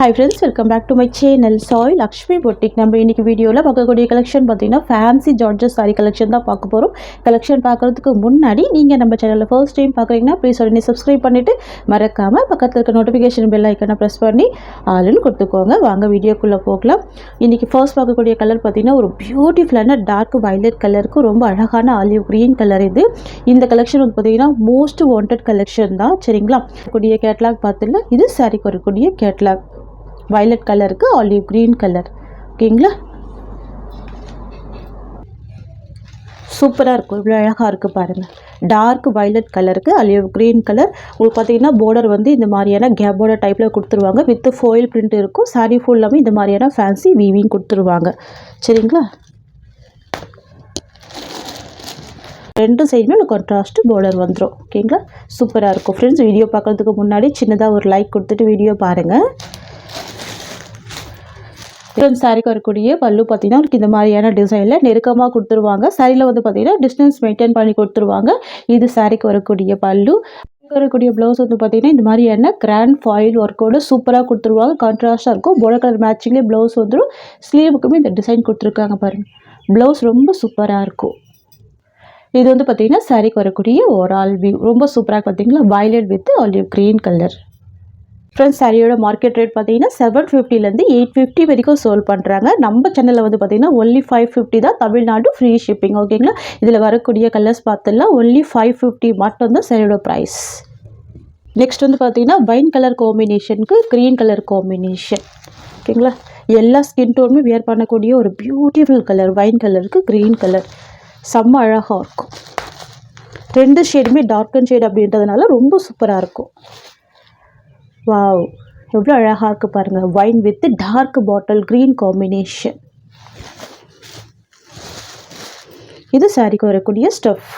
Hi friends, welcome back to my channel Soy Lakshmi Boutique. நம்ம இன்னைக்கு வீடியோல பார்க்கக்கூடிய கலெக்ஷன் பார்த்தீங்கன்னா ஃபேன்சி ஜார்ஜஸ் saree கலெக்ஷன் தான் பார்க்க போறோம். கலெக்ஷன் பார்க்கிறதுக்கு முன்னாடி நீங்க நம்ம சேனலை ஃபர்ஸ்ட் டைம் பார்க்குறீங்கன்னா ப்ளீஸ் உடனே சப்ஸ்கிரைப் பண்ணிட்டு மறக்காம பக்கத்துல இருக்க நோட்டிஃபிகேஷன் பெல் ஐகானை பிரஸ் பண்ணி ஆல்னு கொடுத்துக்கோங்க. வாங்க வீடியோக்குள்ள போகலாம். இன்னைக்கு ஃபர்ஸ்ட் பார்க்கக்கூடிய கலர் பார்த்தீங்கன்னா ஒரு பியூட்டிஃபுல்லான டார்க் வயலட் கலருக்கு ரொம்ப அழகான ஆலிவ் கிரீன் கலர் இது. இந்த கலெக்ஷன் வந்து பார்த்தீங்கன்னா மோஸ்ட் வாண்டட் கலெக்ஷன் தான். சரிங்களா? கூடிய கேட்லாக் பார்த்துல இது saree வரக்கூடிய கேட்லாக் violet கலருக்கு ஆலிவ் கிரீன் கலர். ஓகேங்களா? சூப்பராக இருக்கும். இவ்வளோ அழகாக இருக்குது பாருங்கள். டார்க் வயலட் கலருக்கு ஆலிவ் கிரீன் கலர். உங்களுக்கு பார்த்தீங்கன்னா பார்டர் வந்து இந்த மாதிரியான கேப் பார்டர் டைப்பில் கொடுத்துருவாங்க. வித் ஃபாயில் பிரிண்ட் இருக்கும். சாரீ ஃபுல்லாமே இந்த மாதிரியான ஃபேன்சி வீவிங் கொடுத்துருவாங்க. சரிங்களா? ரெண்டு சைடுமே ஒரு கான்ட்ராஸ்ட் பார்டர் வந்துடும். ஓகேங்களா? சூப்பராக இருக்கும். ஃப்ரெண்ட்ஸ், வீடியோ பார்க்குறதுக்கு முன்னாடி சின்னதாக ஒரு லைக் கொடுத்துட்டு வீடியோ பாருங்கள். சாரிக்கு வரக்கூடிய பல்லு பார்த்தீங்கன்னா இந்த மாதிரியான டிசைனில் நெருக்கமாக கொடுத்துருவாங்க. சாரியில் வந்து பார்த்தீங்கன்னா டிஸ்டன்ஸ் மெயின்டைன் பண்ணி கொடுத்துருவாங்க. இது சாரிக்கு வரக்கூடிய பல்லு. வரக்கூடிய ப்ளவுஸ் வந்து பார்த்தீங்கன்னா இந்த மாதிரியான கிராண்ட் ஃபாயில் ஒர்க்கோடு சூப்பராக கொடுத்துருவாங்க. கான்ட்ராஸ்டாக இருக்கும். பார்டர் கலர் மேட்சிங்லேயே ப்ளவுஸ் வந்துடும். ஸ்லீவுக்குமே இந்த டிசைன் கொடுத்துருக்காங்க பாருங்கள். ப்ளவுஸ் ரொம்ப சூப்பராக இருக்கும். இது வந்து பார்த்தீங்கன்னா சாரிக்கு வரக்கூடிய ஓவரால் வியூ ரொம்ப சூப்பராக பார்த்தீங்கன்னா violet with olive green colour. Friends, சாரியோட மார்க்கெட் ரேட் பார்த்தீங்கன்னா 750லேருந்து 850 வரைக்கும் சோல் பண்ணுறாங்க. நம்ம சேனலில் வந்து பார்த்தீங்கன்னா ஒன்லி 550 தான். Tamil Nadu free shipping. ஓகேங்களா? இதில் வரக்கூடிய கலர்ஸ் பார்த்துலாம் ஒன்லி 550 மட்டும் தான் சாரியோட ப்ரைஸ். நெக்ஸ்ட் வந்து பார்த்தீங்கன்னா வைன் கலர் காம்பினேஷனுக்கு க்ரீன் கலர் காம்பினேஷன். ஓகேங்களா? எல்லா ஸ்கின் டோனுமே வியர் பண்ணக்கூடிய ஒரு பியூட்டிஃபுல் கலர். வைன் கலருக்கு க்ரீன் கலர் செம்ம அழகாக இருக்கும். ரெண்டு ஷேடுமே டார்க் அண்ட் ஷேட் அப்படின்றதுனால ரொம்ப சூப்பராக இருக்கும். வாவ், எவ்வளோ அழகாக இருக்குது பாருங்கள். Wine with dark bottle green combination. இது சாரிக்கு வரக்கூடிய ஸ்டஃப்.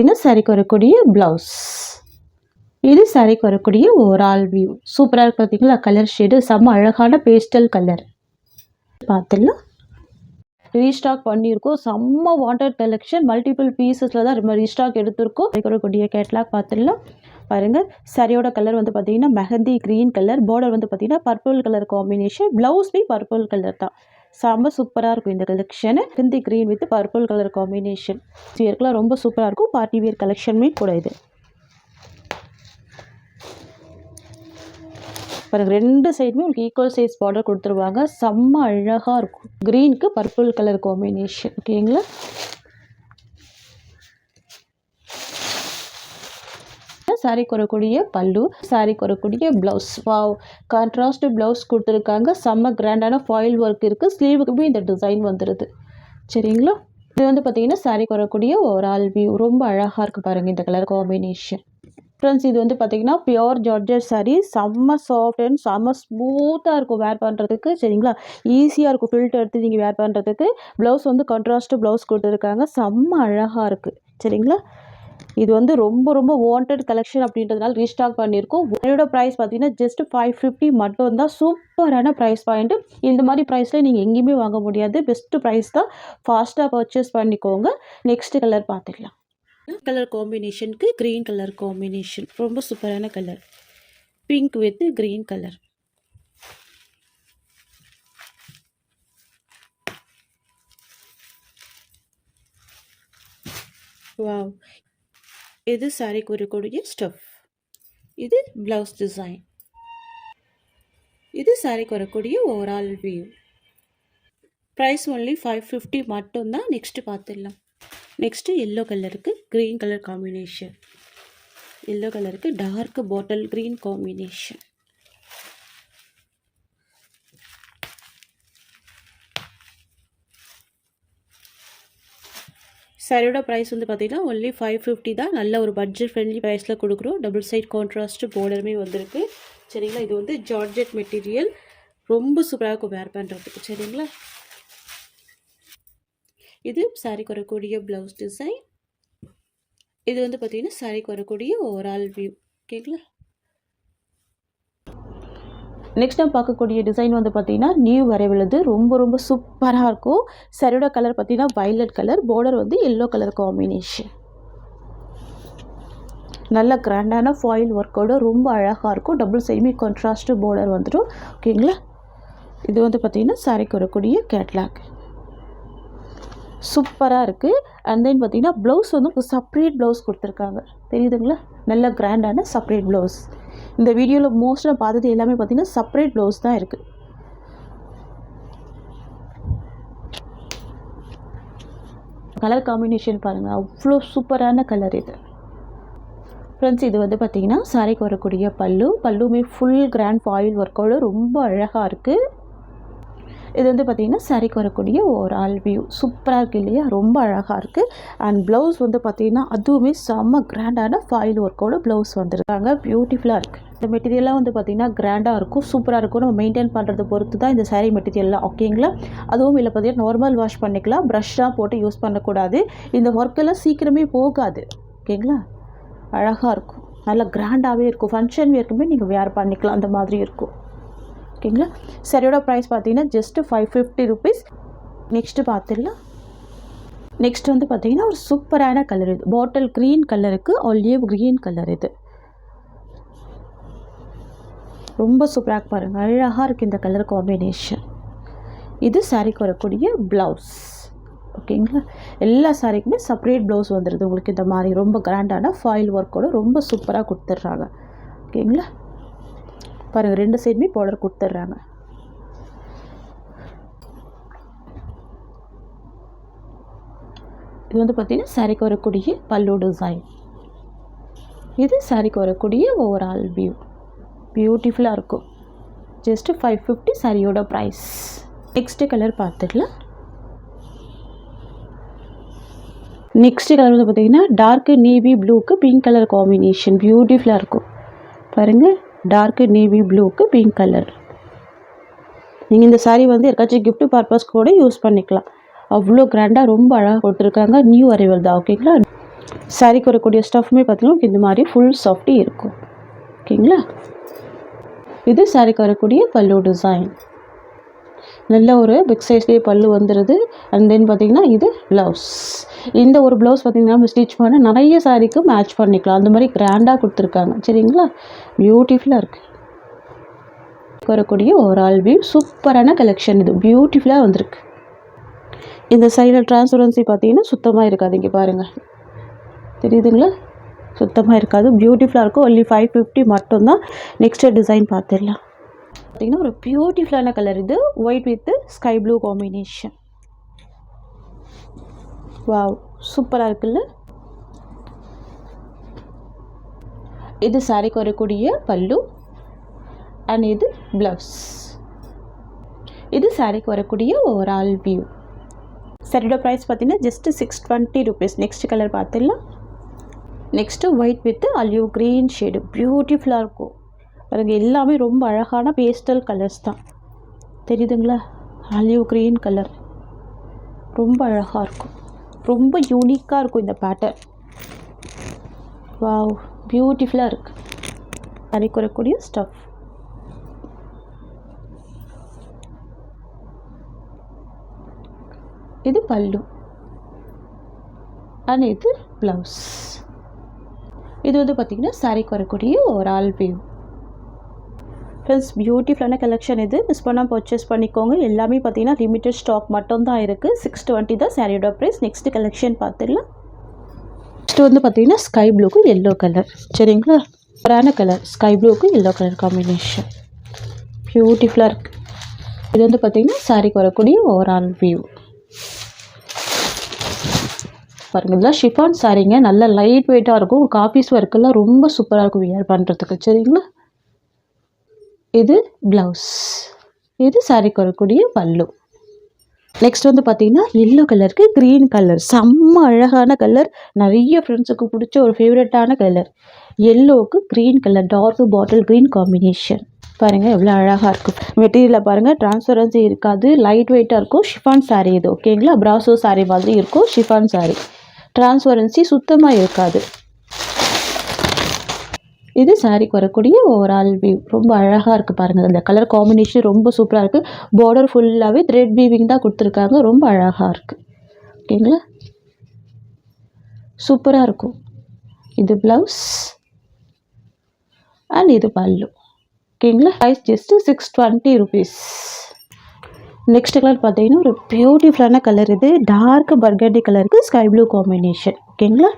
இது சாரிக்கு வரக்கூடிய ப்ளவுஸ். இது சாரிக்கு வரக்கூடிய ஓவரால் வியூ. சூப்பராக இருக்கு பார்த்தீங்களா? கலர் ஷேடு செம்ம அழகான பேஸ்டல் கலர். பார்த்துலாம் ரீஸ்டாக் பண்ணியிருக்கோம். செம்ம வாண்டட் கலெக்ஷன். மல்டிபிள் பீசஸில் தான் நம்ம ரீஸ்டாக் எடுத்திருக்கோம். வரக்கூடிய கேட்லாக் பார்த்துடலாம் பாருங்கள். சாரியோட கலர் வந்து பார்த்தீங்கன்னா மெஹந்தி க்ரீன் கலர். பார்டர் வந்து பார்த்தீங்கன்னா பர்பிள் கலர் காம்பினேஷன். ப்ளவுஸ்மே பர்பிள் கலர் தான். செம்ம சூப்பராக இருக்கும் இந்த collection. Mehndi green with purple colour combination. வியர்க்கெலாம் ரொம்ப சூப்பராக இருக்கும். பார்ட்டி வியர் கலெக்ஷனுமே கூட இது. பாருங்கள், ரெண்டு சைடுமே உங்களுக்கு ஈக்குவல் சைஸ் பார்டர் கொடுத்துருவாங்க. செம்ம அழகாக இருக்கும். க்ரீனுக்கு பர்பிள் கலர் காம்பினேஷன். ஓகேங்களா? சாரிக்கு வரக்கூடிய பல்லு, சாரிக்கு வரக்கூடிய ப்ளவுஸ். வாவ், கான்ட்ராஸ்ட் ப்ளவுஸ் கொடுத்துருக்காங்க. செம்ம கிராண்டான ஃபாயில் ஒர்க் இருக்குது. ஸ்லீவுக்குமே இந்த டிசைன் வந்துடுது. சரிங்களா? இது வந்து பார்த்தீங்கன்னா சாரிக்கு வரக்கூடிய ஓவரால் வியூ ரொம்ப அழகாக இருக்குது பாருங்கள் இந்த கலர் காம்பினேஷன். ஃப்ரெண்ட்ஸ், இது வந்து பார்த்தீங்கன்னா பியோர் ஜார்ஜெட் சாரீ. செம்ம சாஃப்ட் அண்ட் செம்ம ஸ்மூத்தாக இருக்கும் வேர் பண்ணுறதுக்கு. சரிங்களா? ஈஸியாக இருக்கும் ஃபில்டர் எடுத்து நீங்கள் வேர் பண்ணுறதுக்கு. ப்ளவுஸ் வந்து கான்ட்ராஸ்ட் ப்ளவுஸ் கொடுத்துருக்காங்க. செம்ம அழகாக இருக்குது. சரிங்களா? இது வந்து ரொம்ப ரொம்ப வாண்டட் கலெக்ஷன் அப்படின்றதுனால ரீஸ்டாக் பண்ணியிருக்கோம். இதோட ப்ரைஸ் பார்த்தீங்கன்னா ஜஸ்ட் 550 மட்டும் தான். சூப்பரான ப்ரைஸ் பாயிண்ட்டு. இந்த மாதிரி ப்ரைஸில் நீங்கள் எங்கேயுமே வாங்க முடியாது. பெஸ்ட்டு ப்ரைஸ் தான். ஃபாஸ்ட்டாக பர்ச்சேஸ் பண்ணிக்கோங்க. நெக்ஸ்ட் கலர் பார்த்துக்கலாம். கலர் காம்பினேஷனுக்கு க்ரீன் கலர் காம்பினேஷன் ரொம்ப சூப்பரான colour. Pink with green colour. Wow, இது சாரிக்கு வரக்கூடிய ஸ்டஃப். இது ப்ளவுஸ் டிசைன். இது சாரிக்கு வரக்கூடிய ஓவரால் வியூ. ப்ரைஸ் ஒன்லி 550 மட்டும்தான். நெக்ஸ்ட்டு பார்த்துடலாம். நெக்ஸ்ட்டு எல்லோ கலருக்கு க்ரீன் கலர் காம்பினேஷன். எல்லோ கலருக்கு டார்க் பாட்டில் க்ரீன் காம்பினேஷன். சாரியோட ப்ரைஸ் வந்து பார்த்தீங்கன்னா ஒன்லி 550 தான். நல்ல ஒரு பட்ஜெட் ஃப்ரெண்ட்லி ப்ரைஸில் கொடுக்குறோம். டபுள் சைட் கான்ட்ராஸ்ட் பார்டருமே வந்திருக்கு. சரிங்களா? இது வந்து ஜார்ஜெட் மெட்டீரியல். ரொம்ப சூப்பராக இருக்கும் வேர் பண்ணுறதுக்கு. சரிங்களா? இது சாரிக்கு வரக்கூடிய ப்ளவுஸ் டிசைன். இது வந்து பார்த்தீங்கன்னா சாரிக்கு வரக்கூடிய ஓவரால் வியூ. ஓகேங்களா? நெக்ஸ்ட் நம்ம பார்க்கக்கூடிய டிசைன் வந்து பார்த்தீங்கன்னா நியூ வரைவுள்ளது. ரொம்ப ரொம்ப சூப்பராக இருக்கும். சாரியோட கலர் பார்த்தீங்கன்னா வயலட் கலர். பார்டர் வந்து எல்லோ கலர் காம்பினேஷன். நல்ல கிராண்டான ஃபாயில் ஒர்க்கோட ரொம்ப அழகாக இருக்கும். டபுள் செமி கான்ட்ராஸ்ட் பார்டர் வந்துடும். ஓகேங்களா. இது வந்து பார்த்திங்கன்னா சாரிக்கு வரக்கூடிய கேட்லாக் சூப்பராக இருக்குது. அண்ட் தென் பார்த்திங்கன்னா ப்ளவுஸ் வந்து செப்பரேட் ப்ளவுஸ் கொடுத்துருக்காங்க. தெரியுதுங்களா, நல்ல கிராண்டான செப்பரேட் ப்ளவுஸ். இந்த வீடியோவில் மோஸ்ட்டாக பார்த்தது எல்லாமே பார்த்திங்கன்னா செப்பரேட் ப்ளவுஸ் தான் இருக்குது. கலர் காம்பினேஷன் பாருங்கள், அவ்வளோ சூப்பரான கலர் இது. ஃப்ரெண்ட்ஸ், இது வந்து பார்த்திங்கன்னா சாரிக்கு வரக்கூடிய பல்லுமே ஃபுல் கிராண்ட் ஃபாயில் ஒர்க்கோடு ரொம்ப அழகாக இருக்குது. இது வந்து பார்த்திங்கன்னா சாரிக்கு வரக்கூடிய ஒரு ஆல் வியூ சூப்பராக இருக்குது இல்லையா, ரொம்ப அழகாக இருக்குது. அண்ட் ப்ளவுஸ் வந்து பார்த்திங்கன்னா அதுவுமே செம்ம கிராண்டான ஃபாயில் ஒர்க்கோட ப்ளவுஸ் வந்துருக்காங்க. பியூட்டிஃபுல்லாக இருக்குது. இந்த மெட்டீரியல்லாம் வந்து பார்த்திங்கன்னா கிராண்டாக இருக்கும், சூப்பராக இருக்கும். நம்ம மெயின்டைன் பண்ணுறது பொறுத்து தான் இந்த சாரீ மெட்டீரியல்லாம். ஓகேங்களா. அதுவும் இல்லை பார்த்திங்கன்னா நார்மல் வாஷ் பண்ணிக்கலாம், ப்ரஷ்ஷாக போட்டு யூஸ் பண்ணக்கூடாது. இந்த ஒர்க்கெல்லாம் சீக்கிரமே போகாது. ஓகேங்களா. அழகாக இருக்கும், நல்லா கிராண்டாகவே இருக்கும். ஃபங்க்ஷன் வேர்க்குமே நீங்கள் வேர் பண்ணிக்கலாம், அந்த மாதிரி இருக்கும். ஓகேங்களா. சரியோட ப்ரைஸ் பார்த்தீங்கன்னா ஜஸ்ட் 550 ருபீஸ். நெக்ஸ்ட்டு பார்த்துடலாம். நெக்ஸ்ட் வந்து பார்த்தீங்கன்னா ஒரு சூப்பரான கலர். இது பாட்டில் க்ரீன் கலருக்கு ஆலிவ் க்ரீன் கலர். இது ரொம்ப சூப்பராக பாருங்கள், அழகாக இருக்குது இந்த கலர் காம்பினேஷன். இது சாரிக்கு வரக்கூடிய ப்ளவுஸ். ஓகேங்களா. எல்லா சாரிக்குமே செப்பரேட் ப்ளவுஸ் வந்துடுது உங்களுக்கு. இந்த மாதிரி ரொம்ப கிராண்டான ஃபாயில் ஒர்க்கோடு ரொம்ப சூப்பராக கொடுத்துட்றாங்க. ஓகேங்களா. பாருங்கள், 2 சைடுமே பார்டர் கொடுத்துட்றாங்க. இது வந்து பார்த்திங்கன்னா சாரிக்கு வரக்கூடிய பல்லு டிசைன். இது சாரிக்கு வரக்கூடிய ஓவரால் வியூ. பியூட்டிஃபுல்லாக இருக்கும். ஜஸ்ட்டு 550 சாரியோட ப்ரைஸ். நெக்ஸ்ட்டு கலர் பார்த்துக்கலாம். நெக்ஸ்ட்டு கலர் வந்து பார்த்திங்கன்னா டார்க்கு நேவி ப்ளூக்கு பிங்க் கலர் காம்பினேஷன். பியூட்டிஃபுல்லாக இருக்கும் பாருங்கள். டார்க்கு நேவி ப்ளூக்கு பிங்க் கலர். நீங்கள் இந்த சாரீ வந்து யாருக்காச்சும் கிஃப்ட் பர்பஸ் கூட யூஸ் பண்ணிக்கலாம். அவ்வளோ கிராண்டாக ரொம்ப அழகாக கொடுத்துருக்காங்க. நியூ அரைவல் தான். ஓகேங்களா. சாரீக்கு வரக்கூடிய ஸ்டஃப்மே பார்த்தீங்கன்னா இந்த மாதிரி ஃபுல் சாஃப்டி இருக்கும். ஓகேங்களா. இது சாரீக்கு வரக்கூடிய பல்லு டிசைன். நல்ல ஒரு பிக் சைஸ்லேயே பல்லு வந்துடுது. அண்ட் தென் பார்த்திங்கன்னா இது ப்ளவுஸ். இந்த ஒரு ப்ளவுஸ் பார்த்திங்கன்னா நம்ம ஸ்டிச் பண்ண நிறைய சாரீக்கு மேட்ச் பண்ணிக்கலாம். அந்த மாதிரி கிராண்டாக கொடுத்துருக்காங்க. சரிங்களா. பியூட்டிஃபுல்லாக இருக்குது. வரக்கூடிய ஒரு ஆல் வியூ சூப்பரான கலெக்ஷன். இது பியூட்டிஃபுல்லாக வந்திருக்கு. இந்த சைடில் டிரான்ஸ்பரன்சி பார்த்திங்கன்னா சுத்தமாக இருக்காது. இங்கே பாருங்கள், தெரியுதுங்களா, சுத்தமாக இருக்காது. பியூட்டிஃபுல்லாக இருக்கும். ஒன்லி 550 மட்டும்தான். நெக்ஸ்ட்டு டிசைன் பார்த்துடலாம். பார்த்திங்கன்னா ஒரு பியூட்டிஃபுல்லான கலர். இது white with sky blue combination. Wow, சூப்பராக இருக்குல்ல. இது சாரிக்கு வரக்கூடிய பல்லு அண்ட் இது ப்ளவுஸ். இது சாரிக்கு வரக்கூடிய ஓவரால் வியூ. சரியோட ப்ரைஸ் பார்த்தீங்கன்னா ஜஸ்ட் 620 ருபீஸ். நெக்ஸ்ட் கலர் பார்த்துடலாம். Next white with olive green shade. பியூட்டிஃபுல்லாக இருக்கும் பாருங்கள். எல்லாமே ரொம்ப அழகான பேஸ்டல் கலர்ஸ் தான். தெரியுதுங்களா. ஆலிவ் க்ரீன் கலர் ரொம்ப அழகாக இருக்கும். ரொம்ப யூனிக்காக இருக்கும் இந்த பேட்டர்ன். வாவ், பியூட்டிஃபுல்லாக இருக்குது. சாரிக்கு வரக்கூடிய ஸ்டஃப். இது பல்லு அண்ட் இது ப்ளவுஸ். இது வந்து பார்த்திங்கன்னா சாரிக்கு வரக்கூடிய ஒரு ஆல் வியூ. ஃப்ரெண்ட்ஸ், பியூட்டிஃபுல்லான கலெக்ஷன். இது மிஸ் பண்ணால் பர்ச்சேஸ் பண்ணிக்கோங்க. எல்லாமே பார்த்திங்கன்னா லிமிட்டட் ஸ்டாக் மட்டும் தான் இருக்குது. 620 தான் சாரியோட ப்ரைஸ். நெக்ஸ்ட்டு கலெக்ஷன் பார்த்துடலாம். நெக்ஸ்ட்டு வந்து பார்த்திங்கன்னா ஸ்கை ப்ளூக்கு எல்லோ கலர். சரிங்களா. சூப்பரான கலர். ஸ்கை ப்ளூக்கு எல்லோ கலர் காம்பினேஷன் பியூட்டிஃபுல்லாக இருக்குது. இது வந்து பார்த்திங்கன்னா சாரிக்கு வரக்கூடிய ஓவரால் வியூ. பாருங்கள், இதெல்லாம் ஷிஃபான் சாரீங்க. நல்ல லைட் வெயிட்டாக இருக்கும். ஆஃபீஸ் ஒர்க்கெல்லாம் ரொம்ப சூப்பராக இருக்கும் வியர் பண்ணுறதுக்கு. சரிங்களா. இது ப்ளவுஸ். இது சாரிக்கு வரக்கூடிய பல்லு. நெக்ஸ்ட் வந்து பார்த்திங்கன்னா எல்லோ கலருக்கு க்ரீன் கலர். செம்ம அழகான கலர். நிறைய ஃப்ரெண்ட்ஸுக்கு பிடிச்ச ஒரு ஃபேவரட்டான கலர். எல்லோவுக்கு green colour, dark bottle green combination. பாருங்கள் எவ்வளோ அழகாக இருக்கும். மெட்டீரியலில் பாருங்கள், டிரான்ஸ்பரன்சி இருக்காது, லைட் வெயிட்டாக இருக்கும். ஷிஃபான் சாரீ இது. ஓகேங்களா. பிராசோ சாரீ மாதிரி இருக்கும். ஷிஃபான் சாரீ டிரான்ஸ்பரன்சி சுத்தமாக இருக்காது. இது சாரிக்கு வரக்கூடிய ஓவரால் வியூ. ரொம்ப அழகாக இருக்குது பாருங்கள். இந்த கலர் காம்பினேஷன் ரொம்ப சூப்பராக இருக்குது. பார்டர் ஃபுல்லாகவே த்ரெட் வீவிங் தான் கொடுத்துருக்காங்க. ரொம்ப அழகாக இருக்குது. ஓகேங்களா. சூப்பராக இருக்கும். இது ப்ளவுஸ் அண்ட் இது பல்லு. ஓகேங்களா? Price just 620 rupees. Next colour பார்த்தீங்கன்னா ஒரு பியூட்டிஃபுல்லான கலர். இது டார்க் பர்கண்டி கலருக்கு ஸ்கை ப்ளூ காம்பினேஷன். ஓகேங்களா?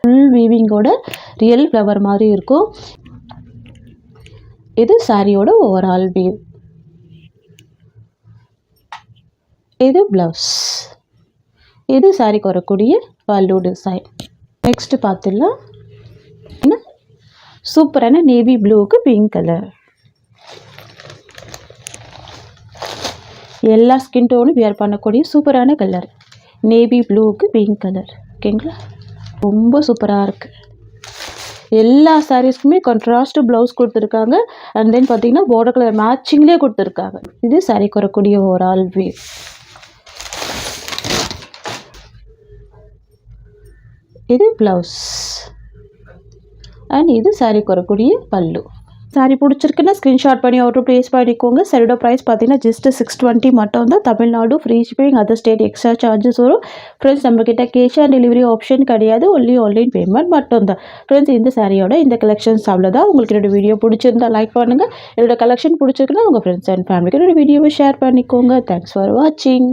ஃபுல் வீவிங்கோட ரியல் ஃப்ளவர் மாதிரி இருக்கும். இது சாரியோட ஓவரால் வீவ். இது ப்ளவுஸ். இது சாரிக்கு வரக்கூடிய பல்லு டிசைன். நெக்ஸ்ட் பார்த்துடலாம். சூப்பரான நேவி ப்ளூவுக்கு பிங்க் கலர். எல்லா ஸ்கின் டோனும் வியர் பண்ணக்கூடிய சூப்பரான கலர். நேவி ப்ளூவுக்கு பிங்க் கலர். ஓகேங்களா? ரொம்ப சூப்பராக இருக்குது. எல்லா சாரீஸ்க்குமே கான்ட்ராஸ்ட் ப்ளவுஸ் கொடுத்துருக்காங்க. அண்ட் தென் பார்த்தீங்கன்னா பார்டர் கலர் மேட்சிங்லேயே கொடுத்துருக்காங்க. இது சாரிக்கு வரக்கூடிய ஓவரால் வியூ. இது ப்ளவுஸ் அண்ட் இது சாரிக்கு வரக்கூடிய பல்லு. சாரி பிடிச்சிருக்குன்னா ஸ்க்ரீன்ஷாட் பண்ணி ஆர்டர் ப்ளேஸ் பண்ணிக்கோங்க. சாரியோட ப்ரைஸ் பார்த்தீங்கன்னா ஜஸ்ட் 620 மட்டும் தான். Tamil Nadu free shipping, other state extra charges வரும். ஃப்ரெண்ட்ஸ், நம்மக்கிட்ட கேஷ் ஆன் டெலிவரி ஆப்ஷன் கிடையாது. ஒன்லி ஆன்லைன் பேமெண்ட் மட்டும் தான். ஃப்ரெண்ட்ஸ், இந்த சாரியோட இந்த கலெக்ஷன்ஸ் அவ்வளோதான். உங்களுக்கு என்னோட வீடியோ பிடிச்சிருந்தா லைக் பண்ணுங்கள். என்னோட கலெக்ஷன் பிடிச்சிருக்குன்னா உங்கள் ஃப்ரெண்ட்ஸ் அண்ட் ஃபேமிலிக்கு என்னோட வீடியோவை ஷேர் பண்ணிக்கோங்க. தேங்க்ஸ் ஃபார் வாட்சிங்.